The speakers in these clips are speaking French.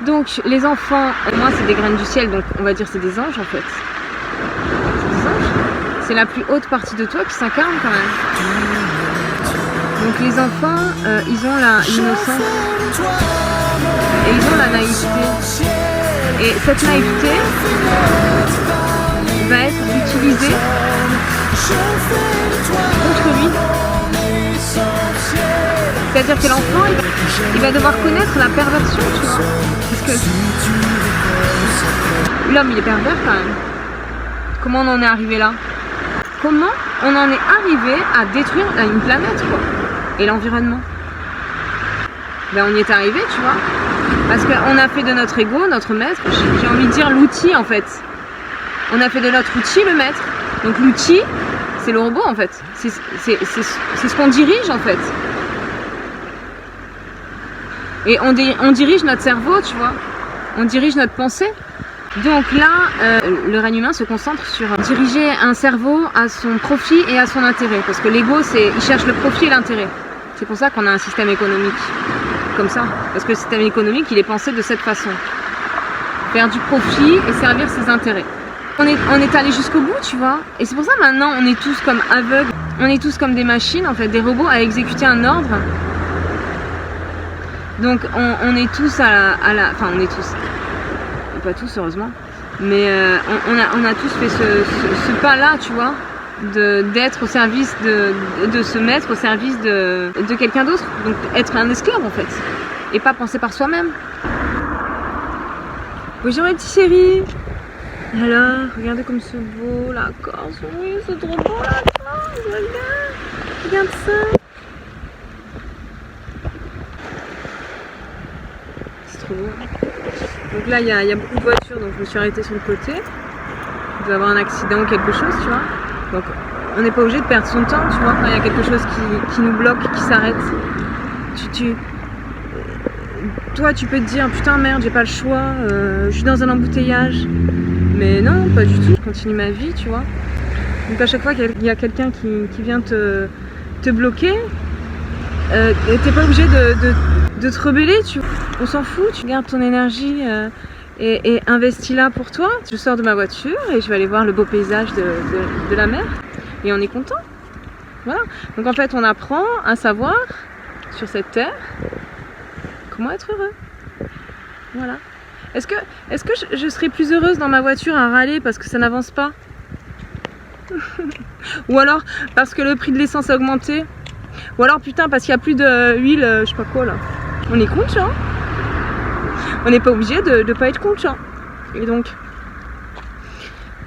Donc les enfants, moi c'est des graines du ciel, donc on va dire c'est des anges en fait. C'est des anges. C'est la plus haute partie de toi qui s'incarne quand même. Donc les enfants, ils ont l'innocence et ils ont la naïveté. Et cette naïveté va être utilisée contre lui. C'est-à-dire que l'enfant, il va devoir connaître la perversion, tu vois. Parce que l'homme, il est pervers quand même. Comment on en est arrivé là? Comment on en est arrivé à détruire une planète, quoi, et l'environnement? Ben on y est arrivé, tu vois. Parce qu'on a fait de notre ego notre maître. J'ai envie de dire l'outil en fait. On a fait de notre outil le maître. Donc l'outil, c'est le robot en fait. C'est ce qu'on dirige en fait. Et on dirige notre cerveau, tu vois. On dirige notre pensée. Donc là, le règne humain se concentre sur diriger un cerveau à son profit et à son intérêt. Parce que l'ego, il cherche le profit et l'intérêt. C'est pour ça qu'on a un système économique comme ça. Parce que le système économique, il est pensé de cette façon. Faire du profit et servir ses intérêts. On est allé jusqu'au bout, tu vois. Et c'est pour ça maintenant, on est tous comme aveugles. On est tous comme des machines, en fait, des robots à exécuter un ordre. Donc on est tous enfin on est tous, pas tous heureusement, mais on a tous fait ce pas-là, tu vois, d'être au service de se mettre au service de quelqu'un d'autre, donc être un esclave en fait, et pas penser par soi-même. Bonjour mes petits chéris. Alors, regardez comme c'est beau la Corse, oui c'est trop beau la Corse, regarde ça. Donc là il y a beaucoup de voitures, donc je me suis arrêtée sur le côté. Il doit y avoir un accident ou quelque chose, tu vois. Donc on n'est pas obligé de perdre son temps, tu vois, quand il y a quelque chose qui nous bloque, qui s'arrête. Toi tu peux te dire putain merde j'ai pas le choix, je suis dans un embouteillage. Mais non, pas du tout, je continue ma vie, tu vois. Donc à chaque fois qu'il y a quelqu'un qui vient te bloquer, t'es pas obligé de te rebeller, tu vois. On s'en fout, tu gardes ton énergie et investis là pour toi. Je sors de ma voiture et je vais aller voir le beau paysage de la mer et on est content. Voilà. Donc en fait on apprend à savoir sur cette terre comment être heureux. Voilà. Est-ce que je serais plus heureuse dans ma voiture à râler parce que ça n'avance pas? Ou alors parce que le prix de l'essence a augmenté? Ou alors putain parce qu'il n'y a plus d'huile, je sais pas quoi là. On est content. On n'est pas obligé de pas être content. Et donc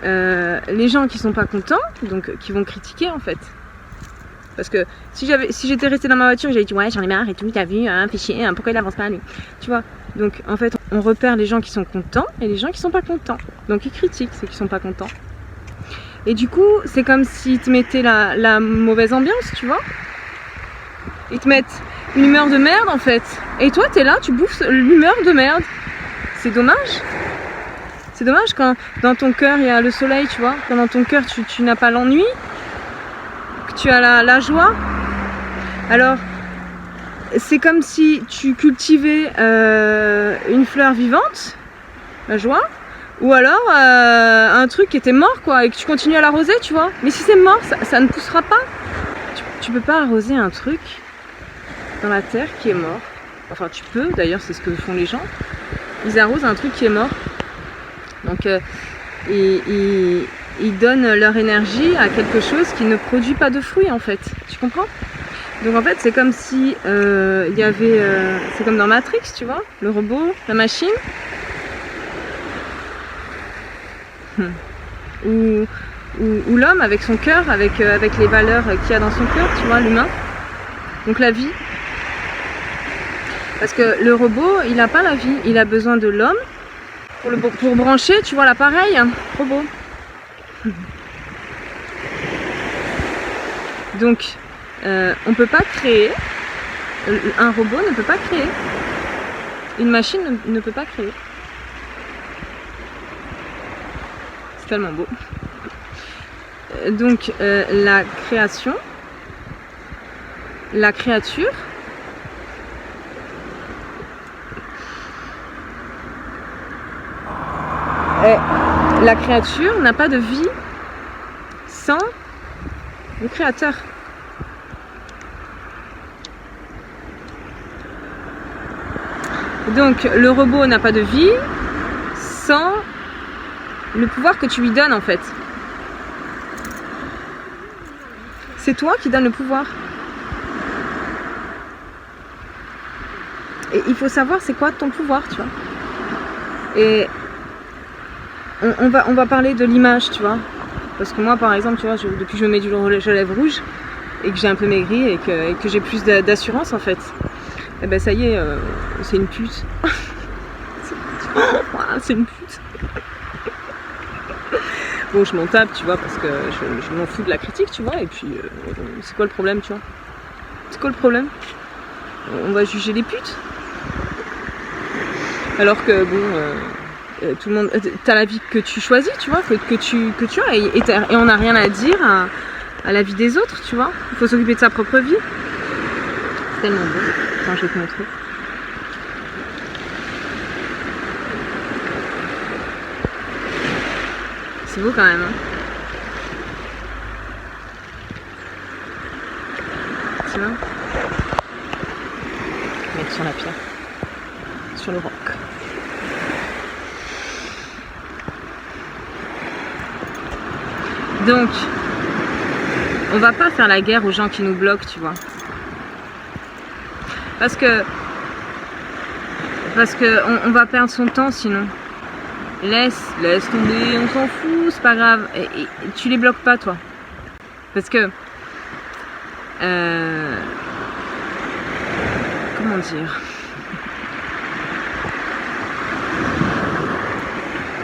les gens qui sont pas contents, donc qui vont critiquer en fait. Parce que si j'étais restée dans ma voiture, j'avais dit ouais j'en ai marre et tout, t'as vu, hein, fais chier, hein, pourquoi il avance pas lui? Tu vois. Donc en fait on repère les gens qui sont contents et les gens qui sont pas contents. Donc ils critiquent ceux qui sont pas contents. Et du coup c'est comme s'ils te mettaient la mauvaise ambiance, tu vois. Ils te mettent une humeur de merde en fait. Et toi t'es là, tu bouffes l'humeur de merde. C'est dommage. C'est dommage quand dans ton cœur il y a le soleil, tu vois. Quand dans ton cœur tu n'as pas l'ennui, que tu as la joie. Alors c'est comme si tu cultivais une fleur vivante, la joie, ou alors un truc qui était mort quoi, et que tu continues à l'arroser, tu vois. Mais si c'est mort, ça ne poussera pas. Tu peux pas arroser un truc dans la terre qui est mort. Enfin tu peux, d'ailleurs c'est ce que font les gens. Ils arrosent un truc qui est mort. Donc ils donnent leur énergie à quelque chose qui ne produit pas de fruits en fait. Tu comprends? Donc en fait c'est comme si il y avait... c'est comme dans Matrix, tu vois, le robot, la machine. Ou l'homme avec son cœur, avec les valeurs qu'il y a dans son cœur, tu vois, l'humain. Donc la vie. Parce que le robot, il n'a pas la vie, il a besoin de l'homme pour brancher, tu vois, l'appareil, hein, robot. Donc, on ne peut pas créer, un robot ne peut pas créer, une machine ne peut pas créer. C'est tellement beau. Donc, la création, la créature, la créature n'a pas de vie sans le créateur. Donc le robot n'a pas de vie sans le pouvoir que tu lui donnes en fait. C'est toi qui donnes le pouvoir. Et il faut savoir c'est quoi ton pouvoir, tu vois. Et on va parler de l'image, tu vois. Parce que moi, par exemple, tu vois, depuis que je me mets du rouge à lèvres rouge et que j'ai un peu maigri et que j'ai plus d'assurance, en fait, et ben ça y est, c'est une pute. C'est une pute. Bon, je m'en tape, tu vois, parce que je m'en fous de la critique, tu vois. Et puis, c'est quoi le problème, tu vois? C'est quoi le problème? On va juger les putes. Alors que, bon, tout le monde, t'as la vie que tu choisis, tu vois, que tu as, et on n'a rien à dire à la vie des autres, tu vois. Il faut s'occuper de sa propre vie. C'est tellement beau. Attends, je vais te montrer. C'est beau quand même, hein. Tu vois? Mettre sur la pierre. Sur le roc. Donc, on va pas faire la guerre aux gens qui nous bloquent, tu vois. Parce que on va perdre son temps sinon. Laisse tomber, on s'en fout, c'est pas grave. Et tu les bloques pas, toi. Parce que comment dire,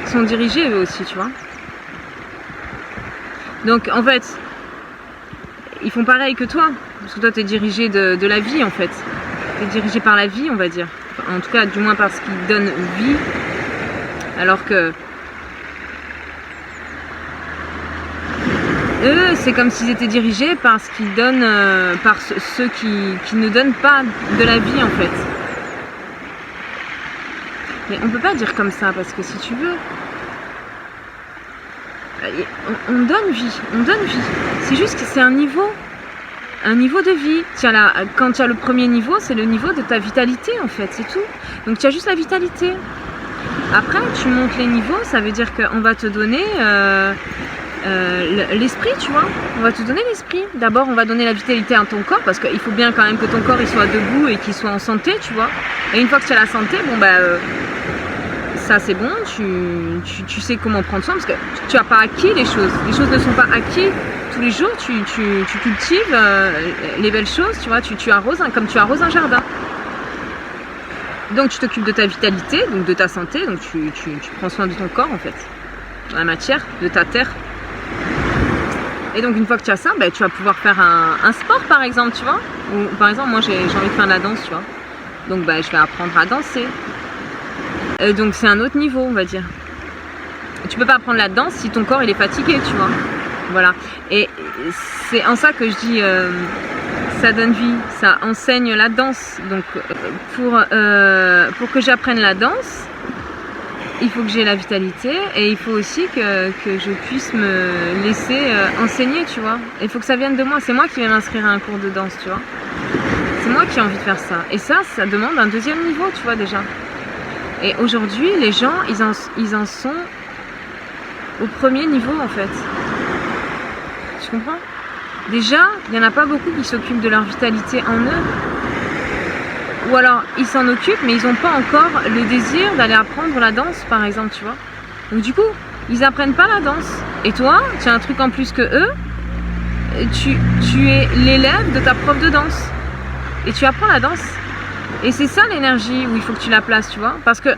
ils sont dirigés eux aussi, tu vois. Donc en fait, ils font pareil que toi. Parce que toi t'es dirigé de la vie en fait. T'es dirigé par la vie, on va dire. Enfin, en tout cas, du moins par ce qui donne vie. Alors que eux, c'est comme s'ils étaient dirigés par ce qu'ils donnent, par ceux qui ne donnent pas de la vie en fait. Mais on peut pas dire comme ça parce que si tu veux, on donne vie, on donne vie. C'est juste que c'est un niveau de vie. Quand tu as le premier niveau, c'est le niveau de ta vitalité en fait, c'est tout. Donc tu as juste la vitalité. Après, tu montes les niveaux, ça veut dire qu'on va te donner l'esprit, tu vois. On va te donner l'esprit. D'abord, on va donner la vitalité à ton corps, parce qu'il faut bien quand même que ton corps il soit debout et qu'il soit en santé, tu vois. Et une fois que tu as la santé, bon bah ça c'est bon, tu sais comment prendre soin, parce que tu n'as pas acquis les choses. Les choses ne sont pas acquises tous les jours, tu cultives les belles choses, tu vois, tu arroses, comme tu arroses un jardin. Donc tu t'occupes de ta vitalité, donc de ta santé, donc tu prends soin de ton corps en fait, de la matière, de ta terre. Et donc une fois que tu as ça, ben, tu vas pouvoir faire un sport par exemple, tu vois. Ou par exemple moi j'ai envie de faire de la danse, tu vois. Donc ben, je vais apprendre à danser. Donc c'est un autre niveau on va dire. Tu peux pas apprendre la danse si ton corps il est fatigué, tu vois. Voilà. Et c'est en ça que je dis... ça donne vie, ça enseigne la danse. Donc pour que j'apprenne la danse, il faut que j'ai la vitalité et il faut aussi que je puisse me laisser enseigner, tu vois. Il faut que ça vienne de moi, c'est moi qui vais m'inscrire à un cours de danse, tu vois. C'est moi qui ai envie de faire ça. Et ça demande un deuxième niveau, tu vois déjà. Et aujourd'hui, les gens, ils en sont au premier niveau en fait. Tu comprends ? Déjà, il n'y en a pas beaucoup qui s'occupent de leur vitalité en eux. Ou alors, ils s'en occupent, mais ils n'ont pas encore le désir d'aller apprendre la danse, par exemple, tu vois. Donc du coup, ils n'apprennent pas la danse. Et toi, tu as un truc en plus que eux, tu es l'élève de ta prof de danse. Et tu apprends la danse. Et c'est ça l'énergie où il faut que tu la places, tu vois. Parce que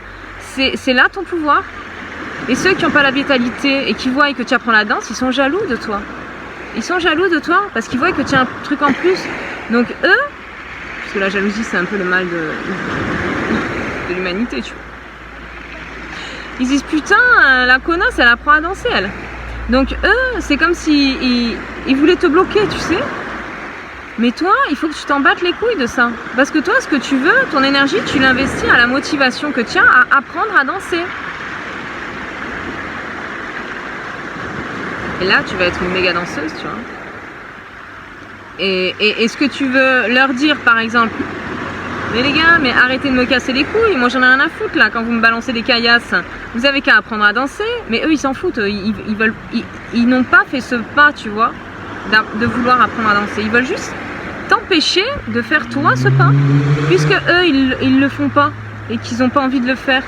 c'est là ton pouvoir. Et ceux qui n'ont pas la vitalité et qui voient que tu apprends la danse, ils sont jaloux de toi. Ils sont jaloux de toi parce qu'ils voient que tu as un truc en plus. Donc eux, parce que la jalousie c'est un peu le mal de l'humanité, tu vois. Ils disent putain, la connasse elle apprend à danser elle. Donc eux, c'est comme si ils voulaient te bloquer, tu sais. Mais toi, il faut que tu t'en battes les couilles de ça. Parce que toi, ce que tu veux, ton énergie, tu l'investis à la motivation que tu as à apprendre à danser. Et là, tu vas être une méga danseuse, tu vois. Et ce que tu veux leur dire, par exemple, mais les gars, mais arrêtez de me casser les couilles, moi j'en ai rien à foutre là, quand vous me balancez des caillasses, vous avez qu'à apprendre à danser, mais eux ils s'en foutent, ils n'ont pas fait ce pas, tu vois, de vouloir apprendre à danser, ils veulent juste t'empêcher de faire toi ce pas, puisque eux ils le font pas, et qu'ils n'ont pas envie de le faire.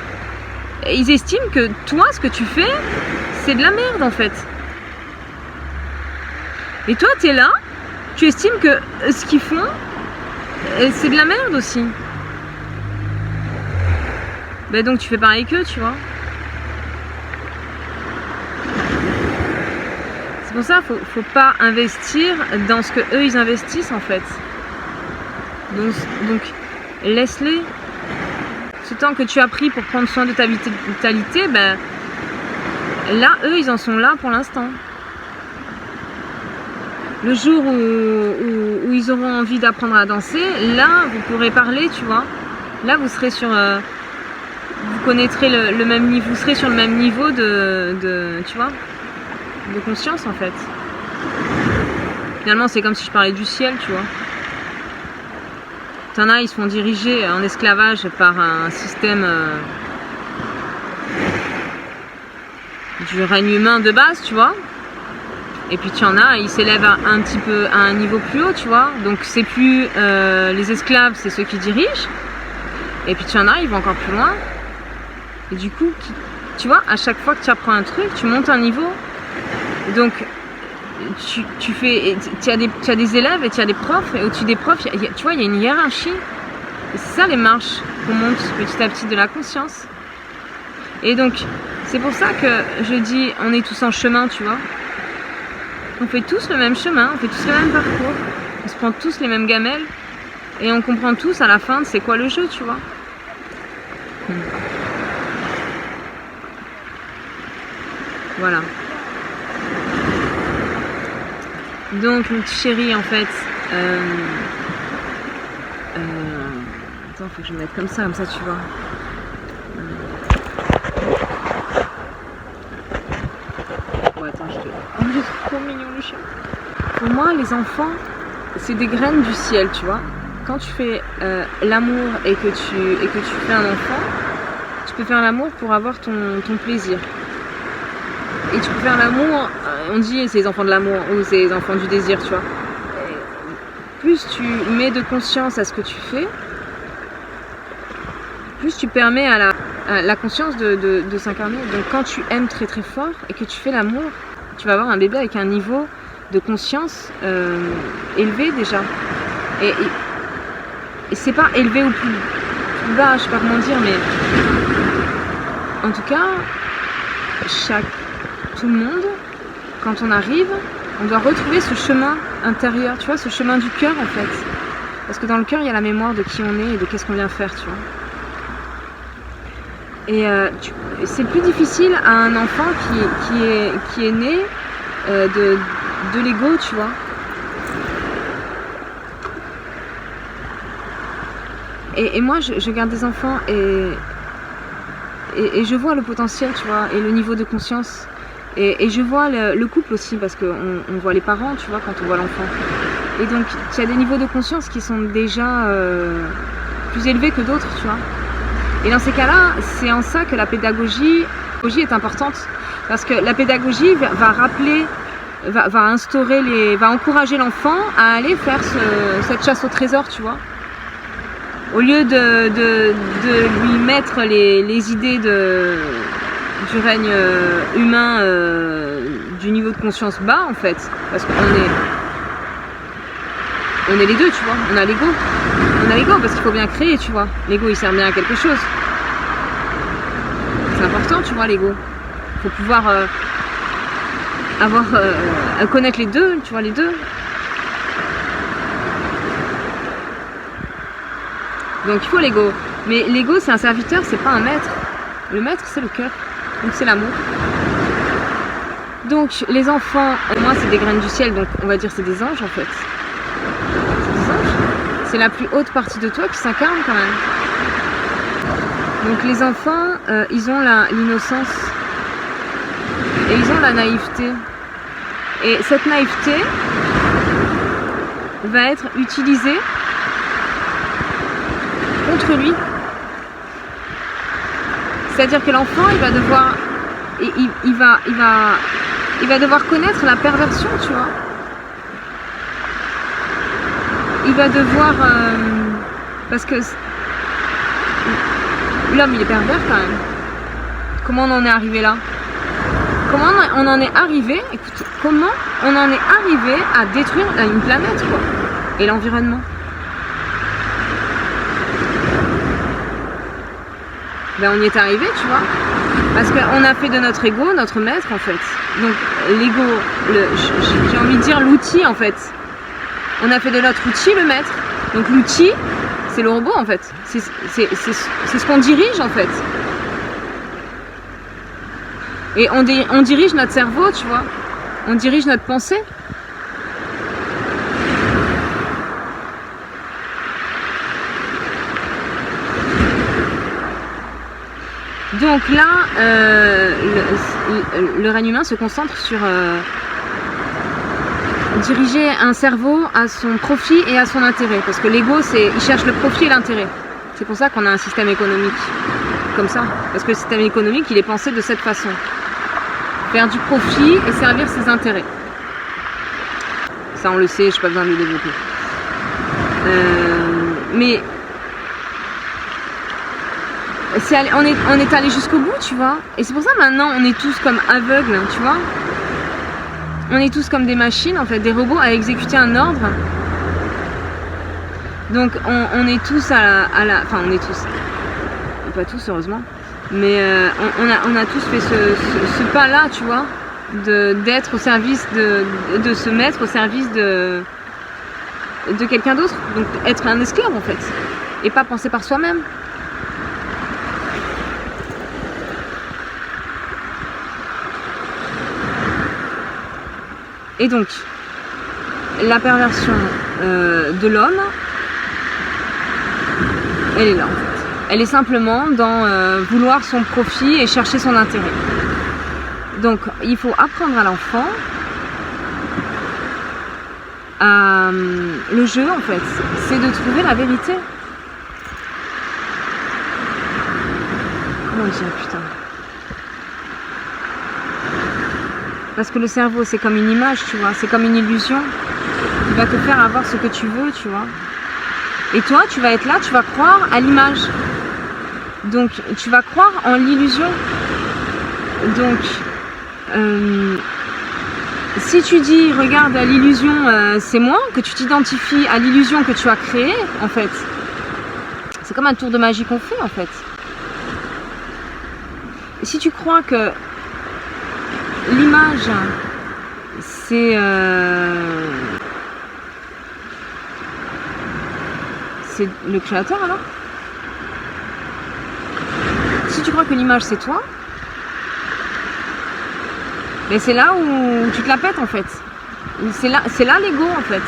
Et ils estiment que toi, ce que tu fais, c'est de la merde en fait. Et toi t'es là, tu estimes que ce qu'ils font, c'est de la merde aussi. Ben donc tu fais pareil qu'eux, tu vois. C'est pour ça qu'il faut pas investir dans ce que eux ils investissent en fait. Donc laisse-les. Ce temps que tu as pris pour prendre soin de ta vitalité, ben là eux ils en sont là pour l'instant. Le jour où ils auront envie d'apprendre à danser, là vous pourrez parler, tu vois. Là vous serez sur, vous connaîtrez le même niveau, vous serez sur le même niveau tu vois, de conscience en fait. Finalement c'est comme si je parlais du ciel, tu vois. T'en as, ils se font diriger en esclavage par un système du règne humain de base, tu vois. Et puis tu en as, ils s'élèvent un petit peu à un niveau plus haut, tu vois. Donc c'est plus les esclaves, c'est ceux qui dirigent. Et puis tu en as, ils vont encore plus loin. Et du coup, tu vois, à chaque fois que tu apprends un truc, tu montes un niveau. Donc tu as des élèves et tu as des profs. Et au-dessus des profs, tu vois, il y a une hiérarchie. Et c'est ça les marches qu'on monte petit à petit de la conscience. Et donc, c'est pour ça que je dis, on est tous en chemin, tu vois. On fait tous le même chemin, on fait tous le même parcours, on se prend tous les mêmes gamelles et on comprend tous à la fin c'est quoi le jeu, tu vois. Voilà. Donc mon petit chéri en fait, attends, faut que je me mette comme ça tu vois. Attends, oh, il est trop mignon le chien. Pour moi, les enfants, c'est des graines du ciel, tu vois. Quand tu fais l'amour et que tu fais un enfant, tu peux faire l'amour pour avoir ton plaisir. Et tu peux faire l'amour, on dit c'est les enfants de l'amour ou c'est les enfants du désir, tu vois. Et plus tu mets de conscience à ce que tu fais, plus tu permets à la conscience de s'incarner. Donc quand tu aimes très très fort et que tu fais l'amour, tu vas avoir un bébé avec un niveau de conscience élevé déjà. Et c'est pas élevé ou plus bas, je sais pas comment dire, mais en tout cas, tout le monde, quand on arrive, on doit retrouver ce chemin intérieur, tu vois, ce chemin du cœur en fait. Parce que dans le cœur, il y a la mémoire de qui on est et de qu'est-ce qu'on vient faire, tu vois. Et c'est plus difficile à un enfant qui est né de l'ego, tu vois. Et moi, je garde des enfants et je vois le potentiel, tu vois, et le niveau de conscience. Et je vois le couple aussi, parce qu'on voit les parents, tu vois, quand on voit l'enfant. Et donc, il y a des niveaux de conscience qui sont déjà plus élevés que d'autres, tu vois. Et dans ces cas-là, c'est en ça que la pédagogie est importante. Parce que la pédagogie va rappeler, va encourager l'enfant à aller faire cette chasse au trésor, tu vois. Au lieu de lui mettre les idées du règne humain, du niveau de conscience bas, en fait. Parce qu'on est les deux, tu vois. On a l'ego. On a l'ego parce qu'il faut bien créer, tu vois. L'ego, il sert bien à quelque chose. C'est important, tu vois, l'ego. Il faut pouvoir connaître les deux, tu vois, les deux. Donc il faut l'ego. Mais l'ego, c'est un serviteur, c'est pas un maître. Le maître, c'est le cœur. Donc c'est l'amour. Donc les enfants, moi, c'est des graines du ciel, donc on va dire c'est des anges en fait. C'est des anges. C'est la plus haute partie de toi qui s'incarne quand même. Donc les enfants, ils ont l'innocence et ils ont la naïveté. Et cette naïveté va être utilisée contre lui. C'est-à-dire que l'enfant, il va devoir, il va devoir connaître la perversion, tu vois. Il va devoir, parce que l'homme, il est pervers quand même. Comment on en est arrivé là? Comment on en est arrivé, écoute, comment on en est arrivé à détruire une planète, quoi, et l'environnement? Ben on y est arrivé, tu vois, parce qu'on a fait de notre ego notre maître, en fait. Donc l'ego, j'ai envie de dire l'outil, en fait. On a fait de notre outil le maître. Donc l'outil, c'est le robot, en fait. C'est ce qu'on dirige, en fait. Et on dirige notre cerveau, tu vois. On dirige notre pensée. Donc là, le règne humain se concentre sur diriger un cerveau à son profit et à son intérêt. Parce que l'ego, il cherche le profit et l'intérêt. C'est pour ça qu'on a un système économique comme ça. Parce que le système économique, il est pensé de cette façon. Faire du profit et servir ses intérêts. Ça, on le sait, je n'ai pas besoin de le développer. Mais on est allé jusqu'au bout, tu vois. Et c'est pour ça maintenant on est tous comme aveugles, tu vois. On est tous comme des machines, en fait, des robots à exécuter un ordre. Donc on est tous enfin on est tous, pas tous heureusement, mais on a tous fait ce pas-là, tu vois, d'être au service de se mettre au service de quelqu'un d'autre. Donc être un esclave, en fait, et pas penser par soi-même. Et donc, la perversion de l'homme, elle est là, en fait. Elle est simplement dans vouloir son profit et chercher son intérêt. Donc, il faut apprendre à l'enfant le jeu, en fait, c'est de trouver la vérité. Comment dire, putain? Parce que le cerveau, c'est comme une image, tu vois, c'est comme une illusion. Il va te faire avoir ce que tu veux, tu vois. Et toi, tu vas être là, tu vas croire à l'image. Donc, tu vas croire en l'illusion. Donc, si tu dis, regarde, l'illusion, c'est moi, que tu t'identifies à l'illusion que tu as créée, en fait, c'est comme un tour de magie qu'on fait, en fait. Et si tu crois que l'image, c'est le créateur, alors? Si tu crois que l'image c'est toi, mais c'est là où tu te la pètes, en fait. C'est là l'ego, en fait.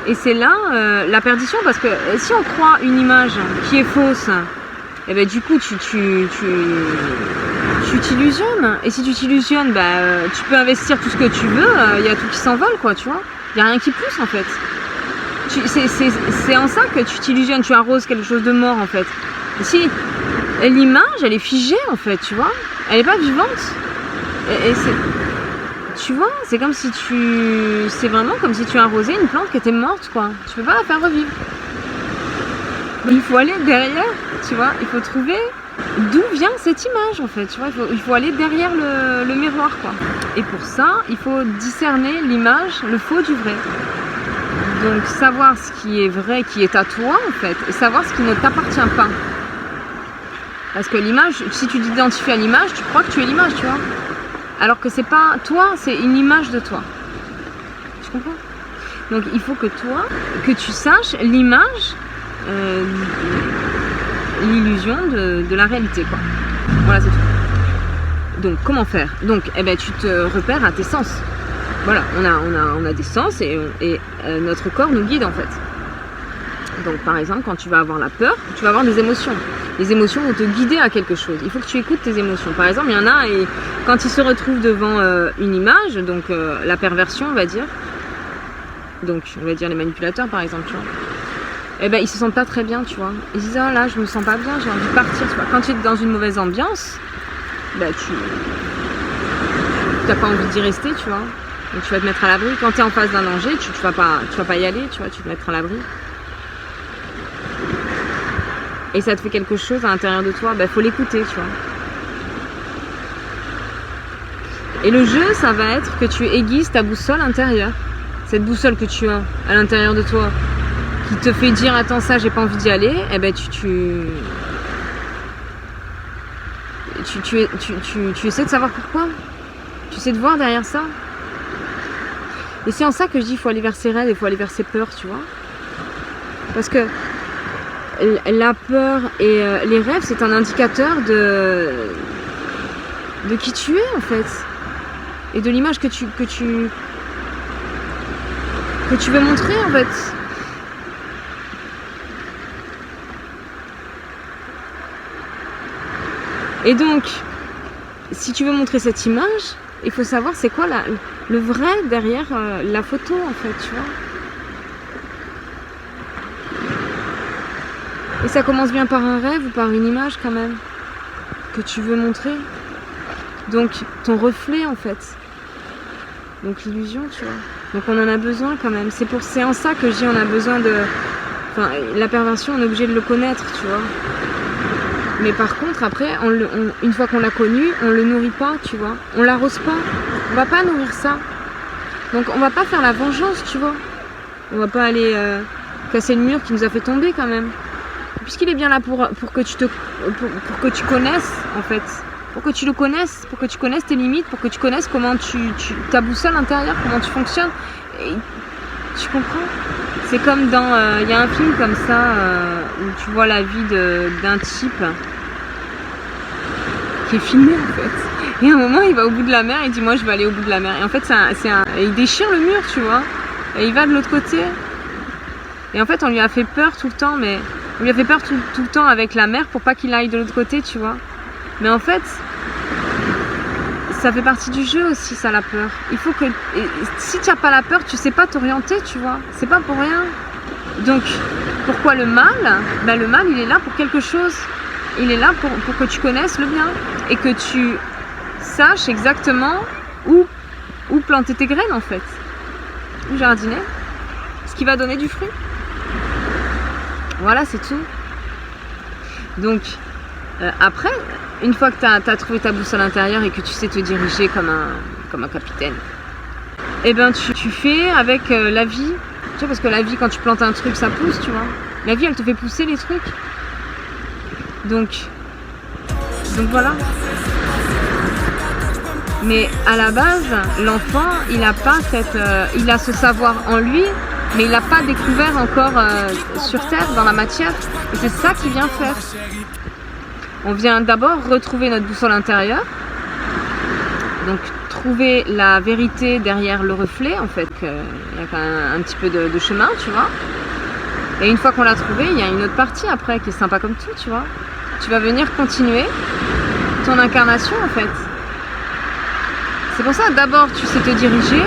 Et c'est là la perdition, parce que si on croit une image qui est fausse, et ben du coup tu t'illusionnes. Et si tu t'illusionnes, tu peux investir tout ce que tu veux, il y a tout qui s'envole, quoi, tu vois. Il n'y a rien qui pousse, en fait. C'est en ça que tu t'illusionnes, tu arroses quelque chose de mort, en fait. Et si l'image, elle est figée, en fait, tu vois. Elle n'est pas vivante. Et tu vois, c'est comme si c'est vraiment comme si tu arrosais une plante qui était morte, quoi. Tu peux pas la faire revivre. Il faut aller derrière, tu vois. Il faut trouver d'où vient cette image, en fait, tu vois. Il faut aller derrière le miroir, quoi. Et pour ça, il faut discerner l'image, le faux du vrai. Donc savoir ce qui est vrai, qui est à toi, en fait, et savoir ce qui ne t'appartient pas. Parce que l'image, si tu t'identifies à l'image, tu crois que tu es l'image, tu vois. Alors que c'est pas toi, c'est une image de toi. Tu comprends? Donc il faut que toi, que tu saches l'image, l'illusion de la réalité, quoi. Voilà, c'est tout. Donc comment faire? Donc tu te repères à tes sens. Voilà, on a des sens et notre corps nous guide, en fait. Donc par exemple, quand tu vas avoir la peur, tu vas avoir des émotions. Les émotions vont te guider à quelque chose. Il faut que tu écoutes tes émotions. Par exemple, il y en a, et quand ils se retrouvent devant une image, donc la perversion, on va dire, donc on va dire les manipulateurs par exemple, tu vois, eh ben ils se sentent pas très bien, tu vois. Ils se disent oh là je me sens pas bien, j'ai envie de partir, tu vois. Quand tu es dans une mauvaise ambiance, bah tu n'as pas envie d'y rester, tu vois. Donc tu vas te mettre à l'abri. Quand tu es en face d'un danger, tu vas pas y aller, tu vois, tu vas te mettre à l'abri. Et ça te fait quelque chose à l'intérieur de toi, bah faut l'écouter, tu vois. Et le jeu, ça va être que tu aiguises ta boussole intérieure. Cette boussole que tu as à l'intérieur de toi, qui te fait dire attends ça j'ai pas envie d'y aller, eh ben tu essaies de savoir pourquoi. Tu essaies de voir derrière ça. Et c'est en ça que je dis il faut aller vers ses rêves, il faut aller vers ses peurs, tu vois. Parce que la peur et les rêves, c'est un indicateur de qui tu es en fait. Et de l'image que tu veux montrer en fait. Et donc, si tu veux montrer cette image, il faut savoir c'est quoi le vrai derrière la photo en fait, tu vois. Et ça commence bien par un rêve ou par une image quand même, que tu veux montrer. Donc, ton reflet en fait. Donc l'illusion, tu vois. Donc on en a besoin quand même. C'est en ça que je dis on a besoin de... Enfin, la perversion, on est obligé de le connaître, tu vois. Mais par contre, après, une fois qu'on l'a connu, on le nourrit pas, tu vois. On l'arrose pas. On va pas nourrir ça. Donc on va pas faire la vengeance, tu vois. On va pas aller casser le mur qui nous a fait tomber quand même. Puisqu'il est bien là pour que pour que tu connaisses, en fait. Pour que tu le connaisses, pour que tu connaisses tes limites, pour que tu connaisses comment ta boussole intérieure, comment tu fonctionnes. Et tu comprends? C'est comme dans... Il y a un film comme ça, où tu vois la vie d'un type qui est filmé en fait. Et à un moment, il va au bout de la mer, il dit moi je vais aller au bout de la mer. Et en fait, il déchire le mur, tu vois. Et il va de l'autre côté. Et en fait, on lui a fait peur tout le temps, mais... On lui a fait peur tout le temps avec la mer pour pas qu'il aille de l'autre côté, tu vois. Mais en fait, ça fait partie du jeu aussi, ça, la peur. Il faut que... si tu n'as pas la peur, tu sais pas t'orienter, tu vois. C'est pas pour rien. Donc, pourquoi le mal? Ben, le mal, il est là pour quelque chose. Il est là pour que tu connaisses le bien. Et que tu saches exactement où planter tes graines, en fait. Où jardiner. Ce qui va donner du fruit. Voilà, c'est tout. Donc, après, une fois que tu as trouvé ta boussole intérieure et que tu sais te diriger comme un capitaine, eh ben tu fais avec la vie. Tu vois, parce que la vie, quand tu plantes un truc, ça pousse, tu vois. La vie, elle te fait pousser les trucs. Donc voilà. Mais à la base, l'enfant, il a ce savoir en lui, mais il n'a pas découvert encore sur Terre, dans la matière. Et c'est ça qu'il vient faire. On vient d'abord retrouver notre boussole intérieure. Donc trouver la vérité derrière le reflet, en fait. Il y a quand même un petit peu de chemin, tu vois. Et une fois qu'on l'a trouvé, il y a une autre partie après qui est sympa comme tout, tu vois. Tu vas venir continuer ton incarnation, en fait. C'est pour ça, d'abord, tu sais te diriger.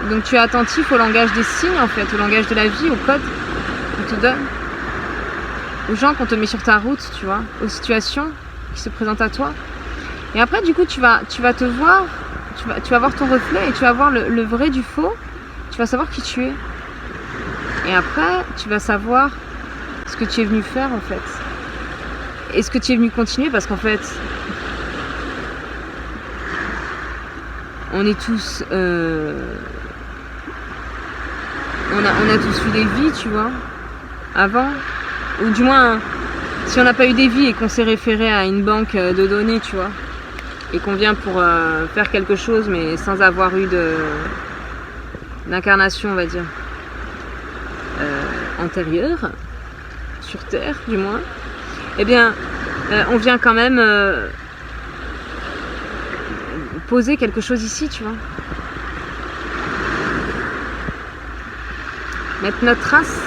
Donc tu es attentif au langage des signes, en fait, au langage de la vie, au code qu'on te donne. Aux gens qu'on te met sur ta route, tu vois, aux situations qui se présentent à toi. Et après, du coup, tu vas te voir, tu vas voir ton reflet et tu vas voir le vrai du faux. Tu vas savoir qui tu es. Et après, tu vas savoir ce que tu es venu faire, en fait. Et ce que tu es venu continuer, parce qu'en fait, on est tous... on a tous eu des vies, tu vois, avant. Ou du moins, si on n'a pas eu des vies et qu'on s'est référé à une banque de données, tu vois, et qu'on vient pour faire quelque chose, mais sans avoir eu d'incarnation, on va dire, antérieure, sur Terre, du moins, eh bien, on vient quand même poser quelque chose ici, tu vois. Mettre notre trace.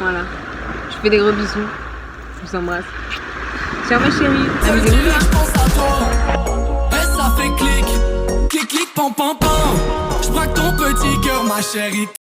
Voilà. Je vous fais des gros bisous. Je vous embrasse. Ciao ma chérie. Amusez-vous bien. Ça fait clic, clic, clic, pam, pam, pam. J'braque ton petit cœur, ma chérie.